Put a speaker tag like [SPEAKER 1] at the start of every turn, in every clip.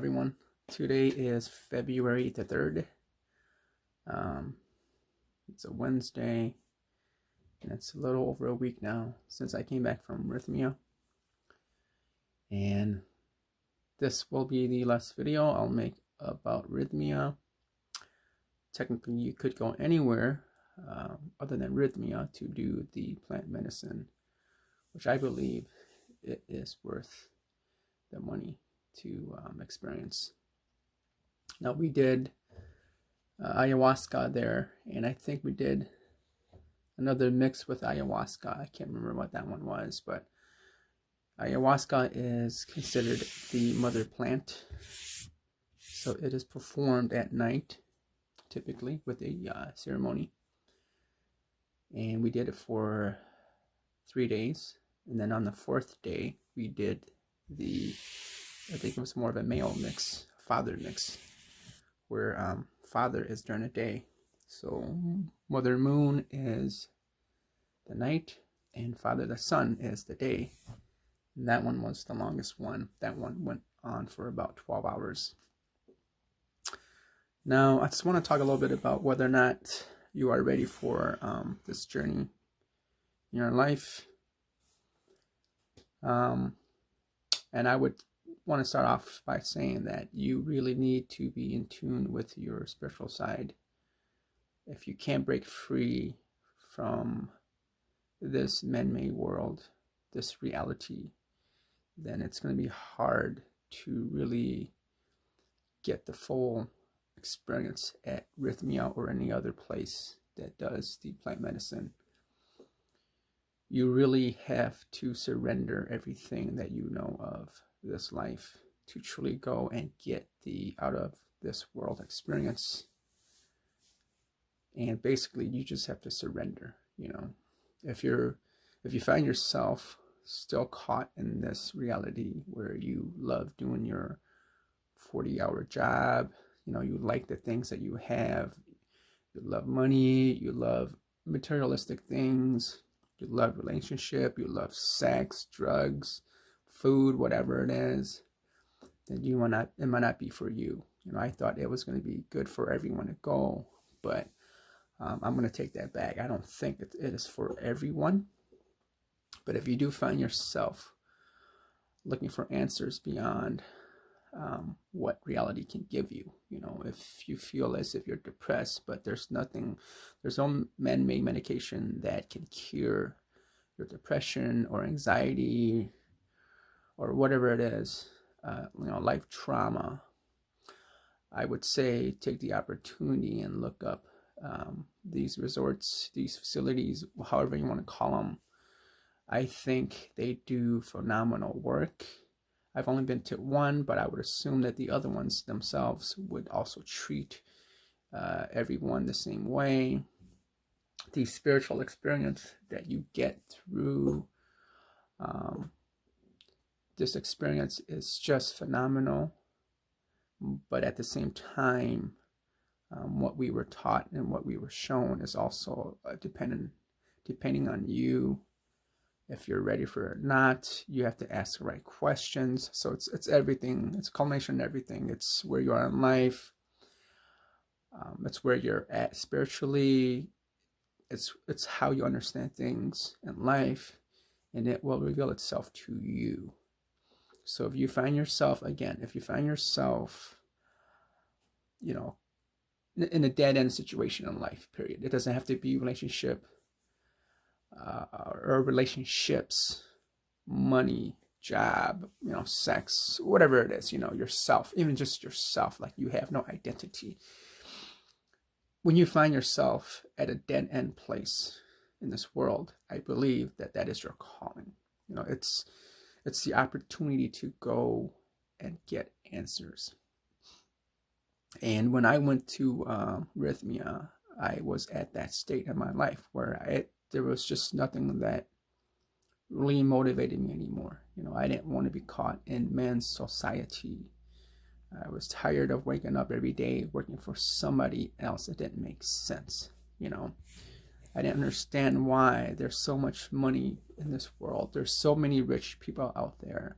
[SPEAKER 1] everyone. Today is February the 3rd. It's a Wednesday, and it's a little over a week now since I came back from Rythmia. And this will be the last video I'll make about Rythmia. Technically, you could go anywhere other than Rythmia to do the plant medicine, which I believe it is worth the money to experience. Now, we did ayahuasca there, and I think we did another mix with ayahuasca. I can't remember what that one was, but ayahuasca is considered the mother plant, so it is performed at night, typically with a ceremony, and we did it for 3 days, and then on the 4th day we did I think it was more of a male mix, father mix, where father is during the day. So Mother Moon is the night, and Father the Sun is the day. And that one was the longest one. That one went on for about 12 hours. Now, I just want to talk a little bit about whether or not you are ready for this journey in your life. And I would want to start off by saying that you really need to be in tune with your spiritual side. If you can't break free from this man-made world, this reality, then it's going to be hard to really get the full experience at Rythmia or any other place that does the plant medicine. You really have to surrender everything that you know of this life to truly go and get the out of this world experience. And basically, you just have to surrender. If you find yourself still caught in this reality where you love doing your 40-hour job, you like the things that you have, you love money, you love materialistic things, you love relationship, you love sex, drugs, food, whatever it is, then it might not be for you. I thought it was going to be good for everyone to go, but I'm going to take that back. I don't think it is for everyone. But if you do find yourself looking for answers beyond what reality can give you, if you feel as if you're depressed, but there's no man-made medication that can cure your depression or anxiety or whatever it is, life trauma, I would say take the opportunity and look up these resorts, these facilities, however you want to call them. I think they do phenomenal work. I've only been to one, but I would assume that the other ones themselves would also treat everyone the same way. The spiritual experience that you get through this experience is just phenomenal. But at the same time, what we were taught and what we were shown is also depending on you. If you're ready for it or not, you have to ask the right questions. So it's everything. It's a culmination of everything. It's where you are in life. It's where you're at spiritually. It's how you understand things in life, and it will reveal itself to you. So if you find yourself, in a dead-end situation in life, period. It doesn't have to be relationship or relationships, money, job, sex, whatever it is, yourself, even just yourself, like you have no identity. When you find yourself at a dead-end place in this world, I believe that is your calling. It's the opportunity to go and get answers. And when I went to Rythmia, I was at that state in my life where there was just nothing that really motivated me anymore. I didn't want to be caught in man's society. I was tired of waking up every day working for somebody else. It didn't make sense. I didn't understand why there's so much money in this world. There's so many rich people out there.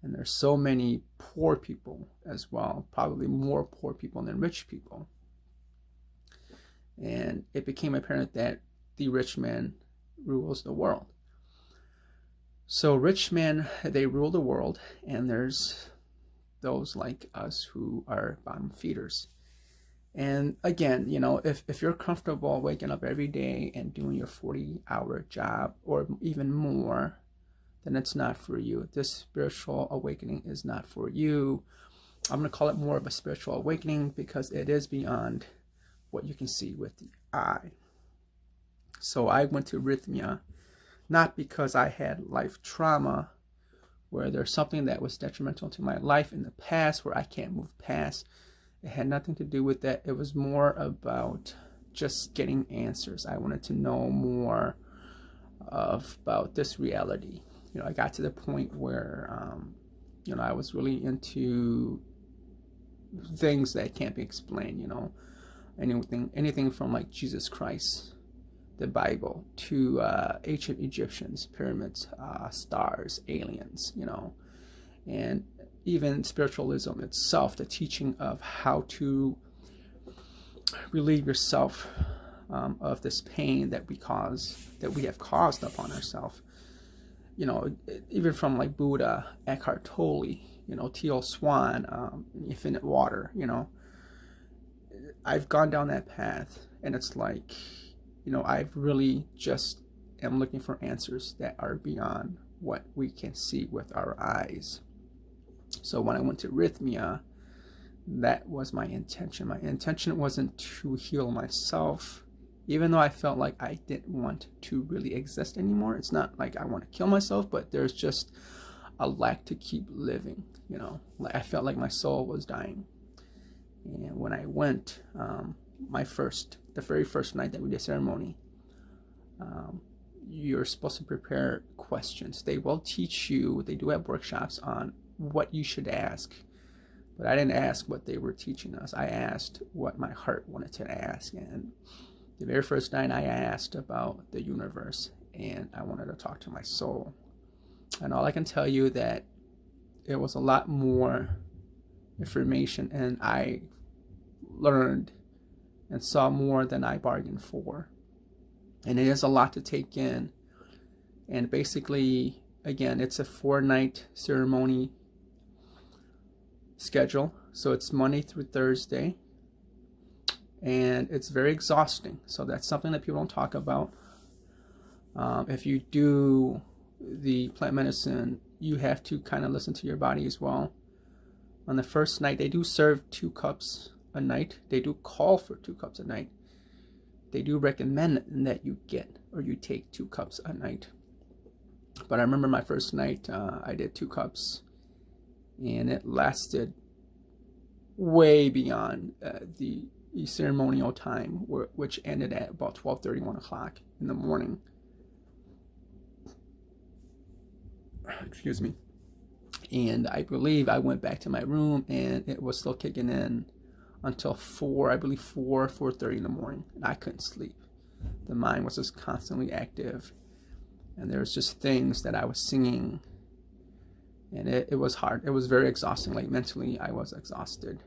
[SPEAKER 1] And there's so many poor people as well, probably more poor people than rich people. And it became apparent that the rich man rules the world. So rich men, they rule the world, and there's those like us who are bottom feeders. And again, you know, if you're comfortable waking up every day and doing your 40-hour job or even more, then it's not for you. This spiritual awakening is not for you. I'm going to call it more of a spiritual awakening because it is beyond what you can see with the eye. So I went to Rythmia, not because I had life trauma, where there's something that was detrimental to my life in the past where I can't move past. It had nothing to do with that. It was more about just getting answers. I wanted to know more about this reality. You know, I got to the point where, you know, I was really into things that can't be explained, you know, anything from like Jesus Christ, the Bible, to ancient Egyptians, pyramids, stars, aliens, you know, and even spiritualism itself, the teaching of how to relieve yourself of this pain that we have caused upon ourselves. You know, even from like Buddha, Eckhart Tolle, you know, T.O. Swan, Infinite Water, you know, I've gone down that path, and it's like, you know, I've really just am looking for answers that are beyond what we can see with our eyes. So when I went to Rythmia, that was my intention. My intention wasn't to heal myself, even though I felt like I didn't want to really exist anymore. It's not like I want to kill myself, but there's just a lack to keep living, you know. Like I felt like my soul was dying. And when I went, the very first night that we did ceremony, you're supposed to prepare questions. They will teach you, they do have workshops on what you should ask. But I didn't ask what they were teaching us. I asked what my heart wanted to ask. And the very first night I asked about the universe, and I wanted to talk to my soul. And all I can tell you that it was a lot more information, and I learned and saw more than I bargained for. And it is a lot to take in. And basically, again, it's a 4-night ceremony schedule. So it's Monday through Thursday. And it's very exhausting. So that's something that people don't talk about. If you do the plant medicine, you have to kind of listen to your body as well. On the first night, they do serve 2 cups a night. They do call for 2 cups a night. They do recommend that you get or you take 2 cups a night. But I remember my first night, I did 2 cups, and it lasted way beyond the ceremonial time, which ended at about 12:30, 1 o'clock in the morning. Excuse me. And I believe I went back to my room, and it was still kicking in until 4:30 in the morning. And I couldn't sleep. The mind was just constantly active. And there was just things that I was singing. And it was hard. It was very exhausting. Like mentally, I was exhausted.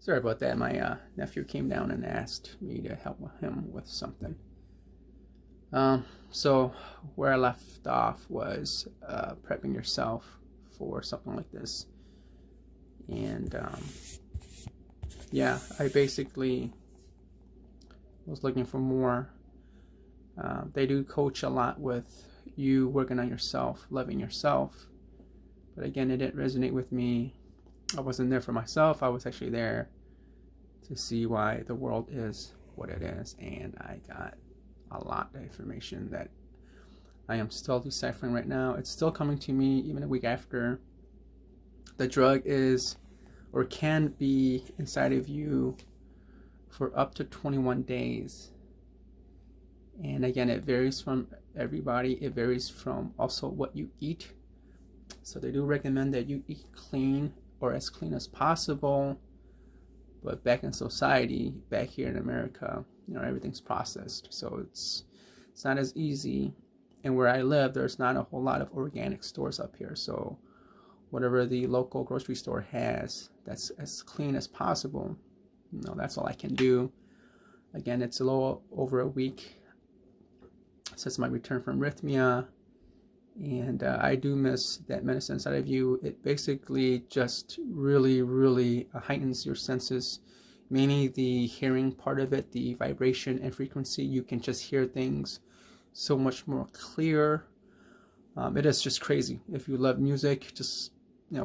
[SPEAKER 1] Sorry about that. My nephew came down and asked me to help him with something. So where I left off was prepping yourself for something like this. And yeah, I basically was looking for more. They do coach a lot with you working on yourself, loving yourself. But again, it didn't resonate with me. I wasn't there for myself. I was actually there to see why the world is what it is. And I got a lot of information that I am still deciphering right now. It's still coming to me even a week after. The drug is or can be inside of you for up to 21 days. And again, it varies from everybody. It varies from also what you eat. So they do recommend that you eat clean or as clean as possible. But back in society, back here in America, you know, everything's processed. So it's It's not as easy. And where I live, there's not a whole lot of organic stores up here. So whatever the local grocery store has that's as clean as possible, that's all I can do. Again, it's a little over a week since my return from Rythmia, and I do miss that medicine side of you. It basically just really, really heightens your senses, mainly the hearing part of it, the vibration and frequency. You can just hear things so much more clear. It is just crazy. If you love music, just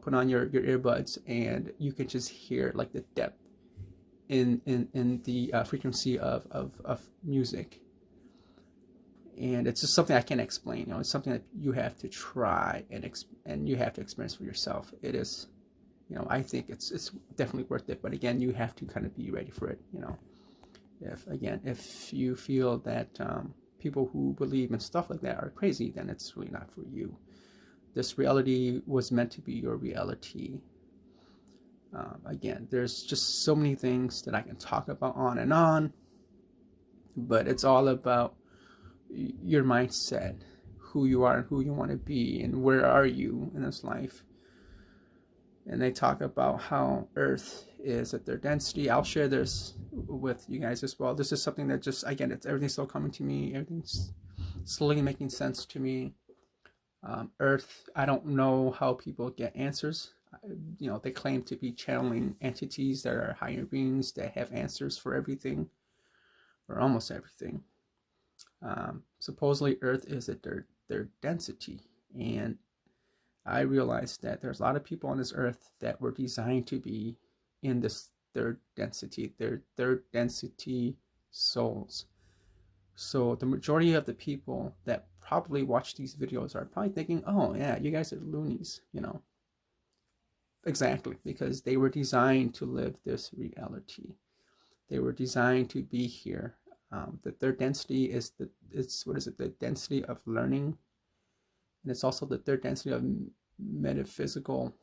[SPEAKER 1] put on your earbuds and you can just hear like the depth in the frequency of music. And it's just something I can't explain. It's something that you have to try and you have to experience for yourself. It is, I think it's definitely worth it. But again, you have to kind of be ready for it. If you feel that people who believe in stuff like that are crazy, then it's really not for you. This reality was meant to be your reality. Again, there's just so many things that I can talk about on and on, but it's all about your mindset, who you are and who you want to be, and where are you in this life. And they talk about how Earth is at their density. I'll share this with you guys as well. This is something that just, again, everything's still coming to me. Everything's slowly making sense to me. Earth, I don't know how people get answers. They claim to be channeling entities that are higher beings that have answers for everything, or almost everything. Supposedly Earth is at their density, and I realized that there's a lot of people on this Earth that were designed to be in this third density, their third density souls. So the majority of the people that probably watch these videos are probably thinking, oh yeah, you guys are loonies, Exactly, because they were designed to live this reality. They were designed to be here. The third density is the density of learning, and it's also the third density of metaphysical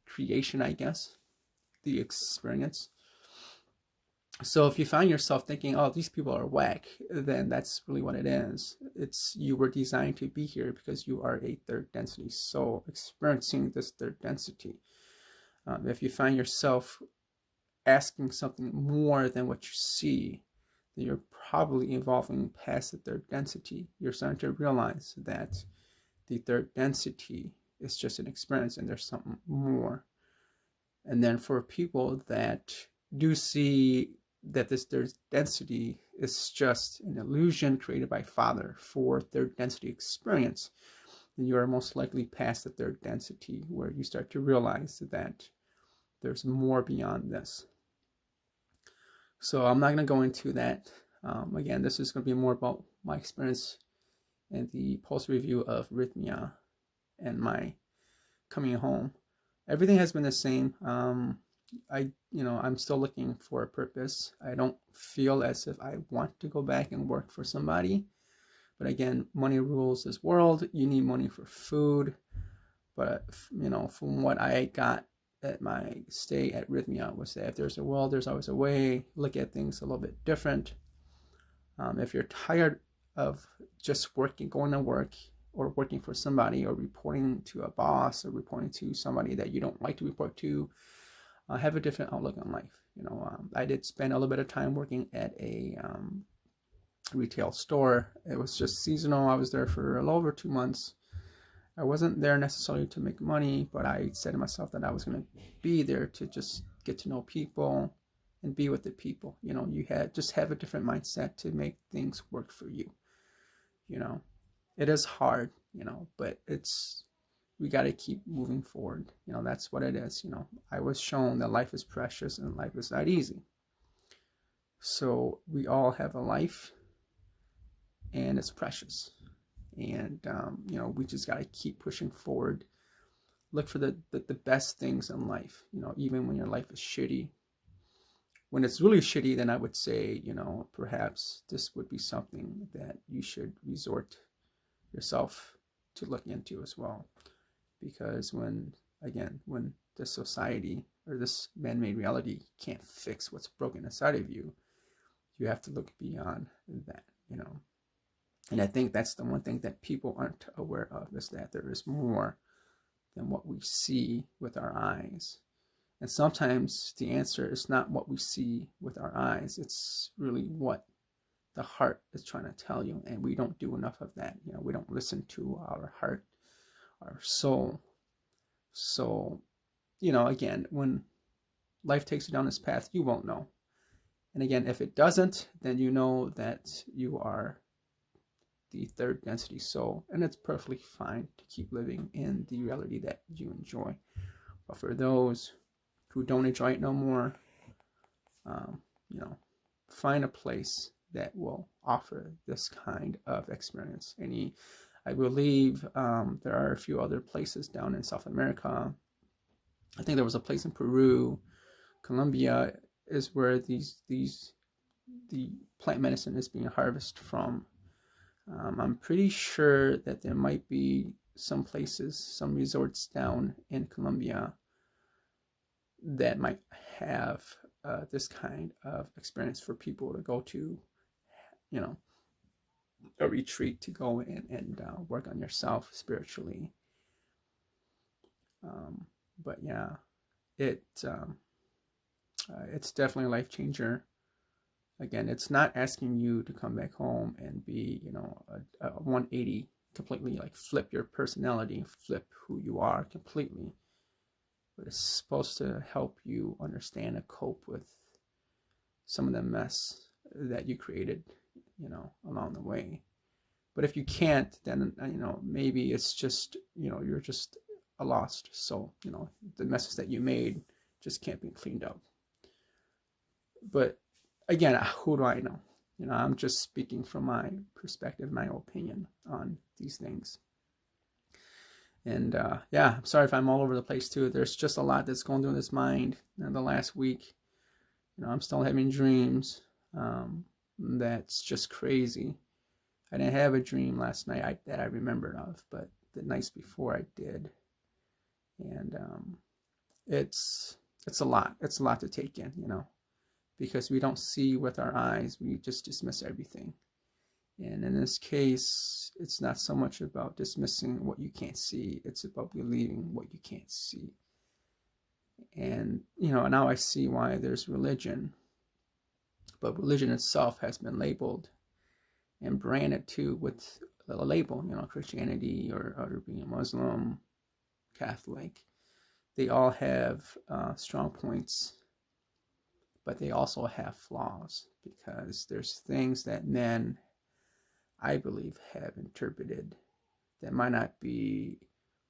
[SPEAKER 1] creation, I guess, the experience. So if you find yourself thinking, oh, these people are whack, then that's really what it is. You were designed to be here because you are a third density soul experiencing this third density. If you find yourself asking something more than what you see, then you're probably evolving past the third density. You're starting to realize that the third density is just an experience and there's something more. And then for people that do see that this third density is just an illusion created by Father for third density experience, then you are most likely past the third density, where you start to realize that there's more beyond this. So I'm not going to go into that. Again, this is going to be more about my experience and the post review of Rythmia and my coming home. Everything has been the same. I'm still looking for a purpose. I don't feel as if I want to go back and work for somebody. But again, money rules this world. You need money for food. But, from what I got at my stay at Rythmia was that if there's a will, there's always a way. Look at things a little bit different. If you're tired of just going to work or working for somebody or reporting to a boss or reporting to somebody that you don't like to report to, have a different outlook on life. I did spend a little bit of time working at a retail store. It was just seasonal. I was there for a little over 2 months. I wasn't there necessarily to make money, but I said to myself that I was going to be there to just get to know people and be with the people. You just have a different mindset to make things work for you. It is hard, but we got to keep moving forward. That's what it is. I was shown that life is precious and life is not easy. So we all have a life and it's precious. And, we just got to keep pushing forward. Look for the best things in life, even when your life is shitty. When it's really shitty, then I would say, perhaps this would be something that you should resort yourself to look into as well. Because when this society or this man-made reality can't fix what's broken inside of you, you have to look beyond that, And I think that's the one thing that people aren't aware of, is that there is more than what we see with our eyes. And sometimes the answer is not what we see with our eyes. It's really what the heart is trying to tell you. And we don't do enough of that. We don't listen to our heart, our soul. So, again, when life takes you down this path, you won't know. And again, if it doesn't, then you know that you are the third density soul, and it's perfectly fine to keep living in the reality that you enjoy. But for those who don't enjoy it no more, find a place that will offer this kind of experience. I believe there are a few other places down in South America. I think there was a place in Peru. Colombia is where the plant medicine is being harvested from. I'm pretty sure that there might be some places, some resorts down in Colombia that might have this kind of experience for people to go to, a retreat to go in and work on yourself spiritually. But yeah, it's definitely a life changer. Again, it's not asking you to come back home and be, a 180, completely like flip your personality, flip who you are completely. But it's supposed to help you understand and cope with some of the mess that you created, along the way. But if you can't, then, maybe it's just, you're just a lost soul. The messes that you made just can't be cleaned up. But again, who do I know? I'm just speaking from my perspective, my opinion on these things. And I'm sorry if I'm all over the place too. There's just a lot that's going through this mind. And the last week, I'm still having dreams. That's just crazy. I didn't have a dream last night that I remembered of, but the nights before I did. And it's a lot. It's a lot to take in, because we don't see with our eyes. We just dismiss everything. And in this case, it's not so much about dismissing what you can't see. It's about believing what you can't see. And, now I see why there's religion. But religion itself has been labeled and branded too with a label, Christianity or being a Muslim, Catholic. They all have strong points, but they also have flaws, because there's things that men, I believe, have interpreted that might not be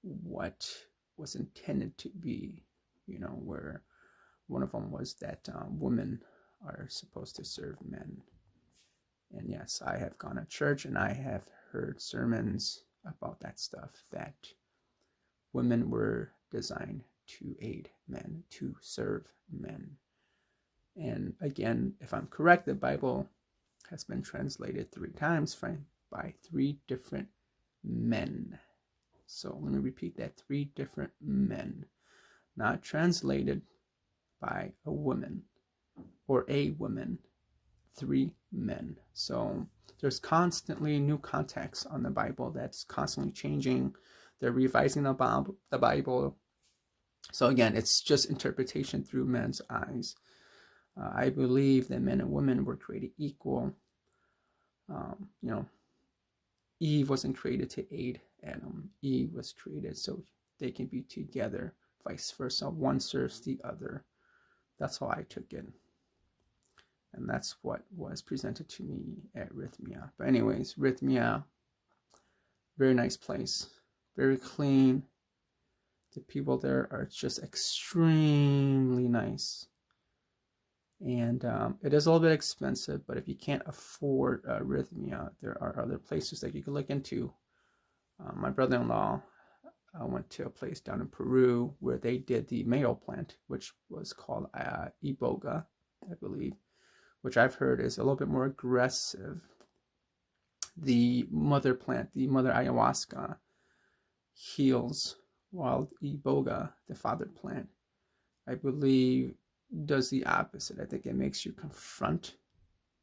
[SPEAKER 1] what was intended to be, where one of them was that women are supposed to serve men. And yes, I have gone to church and I have heard sermons about that stuff, that women were designed to aid men, to serve men. And again, if I'm correct, the Bible has been translated 3 times by 3 different men. So let me repeat that: 3 different men, not translated by a woman or a woman, 3 men. So there's constantly new context on the Bible that's constantly changing. They're revising the Bible. So again, it's just interpretation through men's eyes. I believe that men and women were created equal. Eve wasn't created to aid Adam. Eve was created so they can be together, vice versa. One serves the other. That's how I took it. And that's what was presented to me at Rythmia. But anyways, Rythmia, very nice place. Very clean. The people there are just extremely nice. And it is a little bit expensive, but if you can't afford Rythmia, there are other places that you can look into. My brother-in-law went to a place down in Peru where they did the male plant, which was called Iboga, I believe, which I've heard is a little bit more aggressive. The mother plant, the mother ayahuasca, heals, while Iboga, the father plant, I believe, does the opposite. I think it makes you confront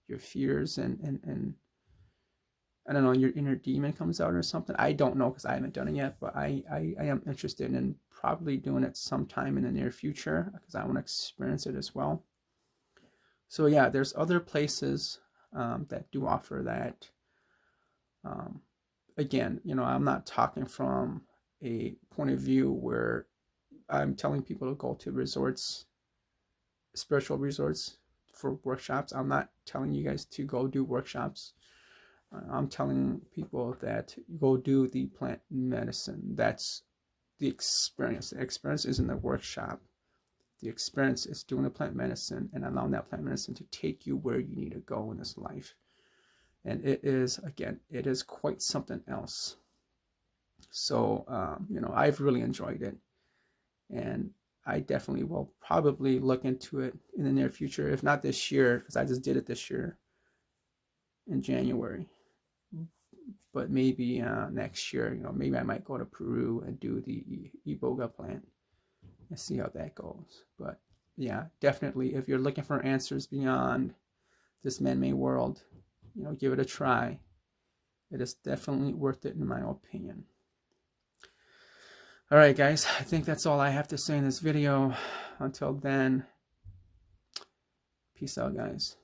[SPEAKER 1] your fears and I don't know, your inner demon comes out or something. I don't know because I haven't done it yet, but I am interested in probably doing it sometime in the near future because I want to experience it as well. So yeah, there's other places that do offer that. Again, you know, I'm not talking from a point of view where I'm telling people to go to resorts, spiritual resorts for workshops. I'm not telling you guys to go do workshops. I'm telling people that go do the plant medicine. That's the experience. The experience isn't the workshop. The experience is doing the plant medicine and allowing that plant medicine to take you where you need to go in this life. And it is, again, it is quite something else. So, you know, I've really enjoyed it. And I definitely will probably look into it in the near future, if not this year, because I just did it this year in January. But maybe next year, you know, maybe I might go to Peru and do the iboga plant and see how that goes. But yeah, definitely, if you're looking for answers beyond this man-made world, you know, give it a try. It is definitely worth it in my opinion. All right, guys, I think that's all I have to say in this video. Until then, peace out, guys.